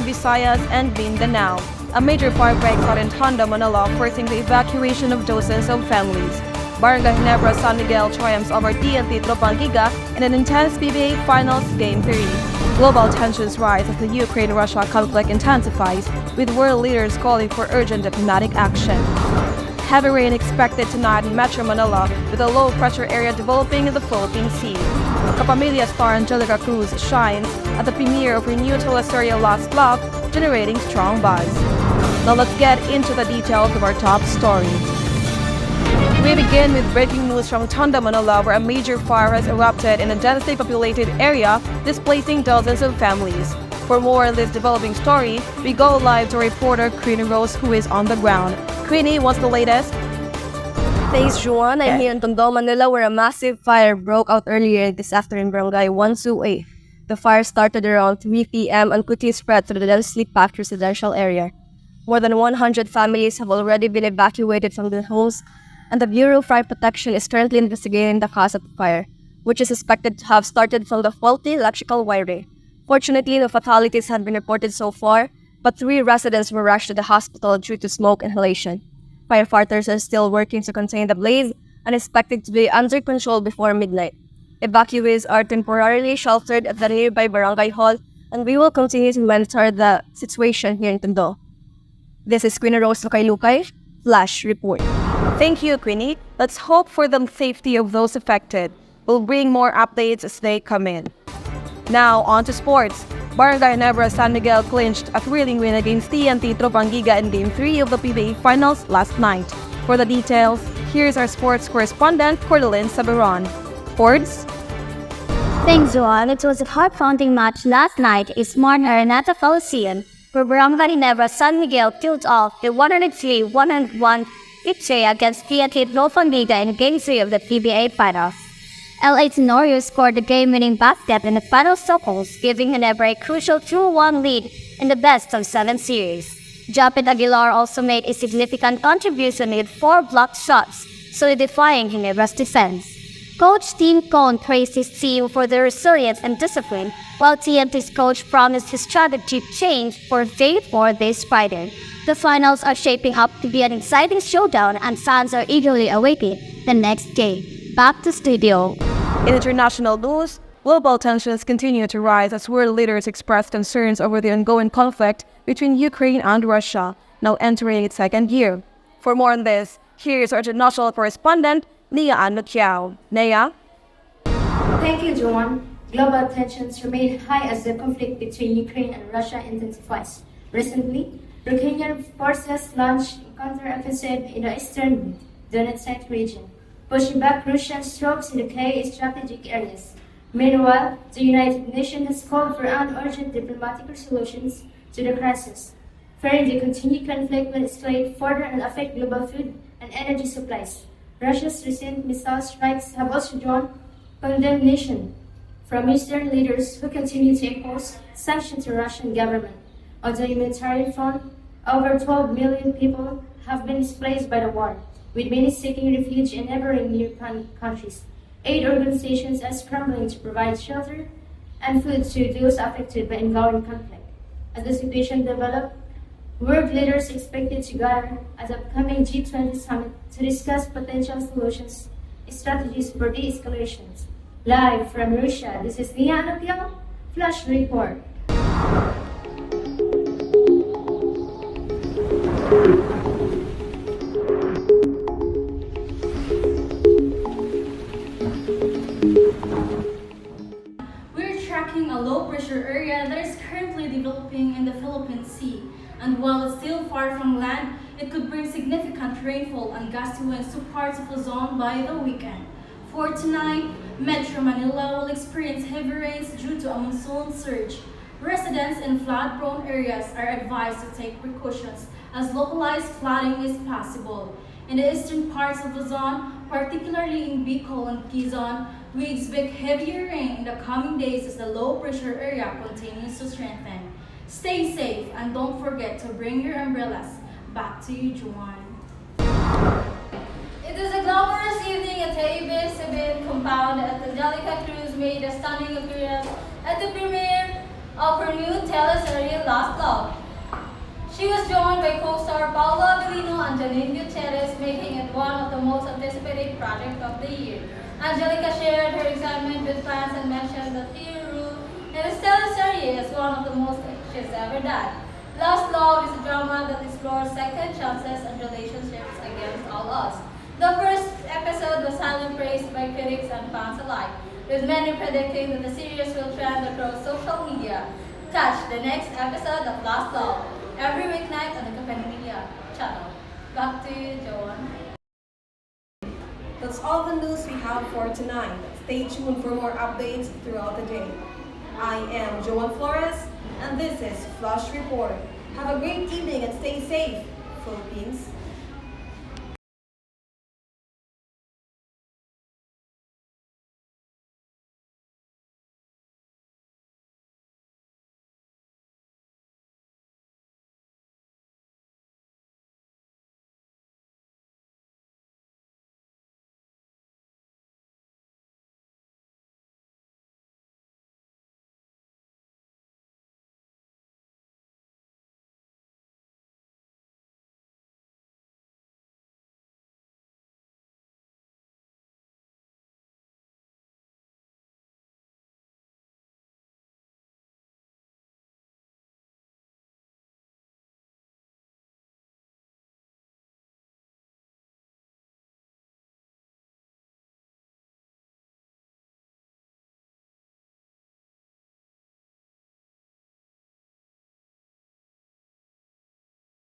Visayas, and Mindanao. A major fire breaks out in Tondo, Manila, forcing the evacuation of dozens of families. Barangay Ginebra San Miguel triumphs over TNT Tropangiga in an intense PBA Finals Game 3. Global tensions rise as the Ukraine-Russia conflict intensifies, with world leaders calling for urgent diplomatic action. Heavy rain expected tonight in Metro Manila, with a low-pressure area developing in the Philippine Sea. Kapamilya star Angelica Cruz shines at the premiere of her new teleserye Last Love, generating strong buzz. Now let's get into the details of our top story. We begin with breaking news from Tondo, Manila, where a major fire has erupted in a densely populated area, displacing dozens of families. For more on this developing story, we go live to reporter Queenie Rose, who is on the ground. Queenie, what's the latest? Thanks, Juan. I'm here in Tondo, Manila, where a massive fire broke out earlier this afternoon in Barangay 128. The fire started around 3 p.m. and quickly spread to the densely packed residential area. More than 100 families have already been evacuated from their homes, and the Bureau of Fire Protection is currently investigating the cause of the fire, which is suspected to have started from the faulty electrical wiring. Fortunately, no fatalities have been reported so far, but 3 residents were rushed to the hospital due to smoke inhalation. Firefighters are still working to contain the blaze and expected to be under control before midnight. Evacuees are temporarily sheltered at the nearby barangay hall, and we will continue to monitor the situation here in Tondo. This is Queen Rose Lukay, Flash Report. Thank you, Queenie. Let's hope for the safety of those affected. We'll bring more updates as they come in. Now, on to sports. Barangay Ginebra San Miguel clinched a thrilling win against TNT Tropangiga in Game 3 of the PBA Finals last night. For the details, here's our sports correspondent, Cordeline Saberon. Cords? Thanks, Joan. It was a heart-pounding match last night in Smart Araneta Coliseum, where Barangay Ginebra San Miguel pulled off the 103-101 victory against TNT Tropangiga in Game 3 of the PBA Finals. LA Tenorio scored the game-winning basket in the final seconds, giving Ginebra a crucial 2-1 lead in the best-of-7 series. Japet Aguilar also made a significant contribution with 4 blocked shots, solidifying Ginebra's defense. Coach Tim Cone praised his team for their resilience and discipline, while TNT's coach promised his strategy change for Day 4 this Friday. The finals are shaping up to be an exciting showdown, and fans are eagerly awaiting the next game. Back to studio. In international news, global tensions continue to rise as world leaders express concerns over the ongoing conflict between Ukraine and Russia, now entering its second year. For more on this, here's our international correspondent, Nia Anlokiao. Nia? Thank you, Joan. Global tensions remain high as the conflict between Ukraine and Russia intensifies. Recently, Ukrainian forces launched a counter-offensive in the eastern Donetsk region, pushing back Russian troops in the key strategic areas. Meanwhile, the United Nations has called for urgent diplomatic solutions to the crisis, fearing the continued conflict will escalate further and affect global food and energy supplies. Russia's recent missile strikes have also drawn condemnation from Eastern leaders who continue to impose sanctions to the Russian government. On the humanitarian front, over 12 million people have been displaced by the war, with many seeking refuge in neighboring European countries. Aid organizations are scrambling to provide shelter and food to those affected by ongoing conflict. As the situation develops, world leaders expected to gather at the upcoming G20 summit to discuss potential solutions and strategies for de-escalation. Live from Russia, this is Nia Anlokiao, Flash Report. We're tracking a low-pressure area that is currently developing in the Philippine Sea, and while it's still far from land, it could bring significant rainfall and gusty winds to parts of Luzon by the weekend. For tonight, Metro Manila will experience heavy rains due to a monsoon surge. Residents in flood-prone areas are advised to take precautions as localized flooding is possible. In the eastern parts of Luzon, particularly in Bicol and Quezon, we expect heavier rain in the coming days as the low-pressure area continues to strengthen. Stay safe and don't forget to bring your umbrellas. Back to you, Juan. It is a glamorous evening at the ABS-CBN compound, and Angelica Cruz made a stunning appearance at the premiere of her new teleserye Last Love. She was joined by co-star Paolo Avellino and Janine Gutierrez, making it one of the most anticipated projects of the year. Angelica shared her excitement with fans and mentioned that her role in this teleserye is one of the most she's ever done. Last Love is a drama that explores second chances and relationships against all odds. The first episode was highly praised by critics and fans alike, with many predicting that the series will trend across social media. Catch the next episode of Last Love every weeknight on the Company Media channel. Back to you, Joanne. That's all the news we have for tonight. Stay tuned for more updates throughout the day. I am Joanne Flores, and this is Flash Report. Have a great evening and stay safe, Philippines.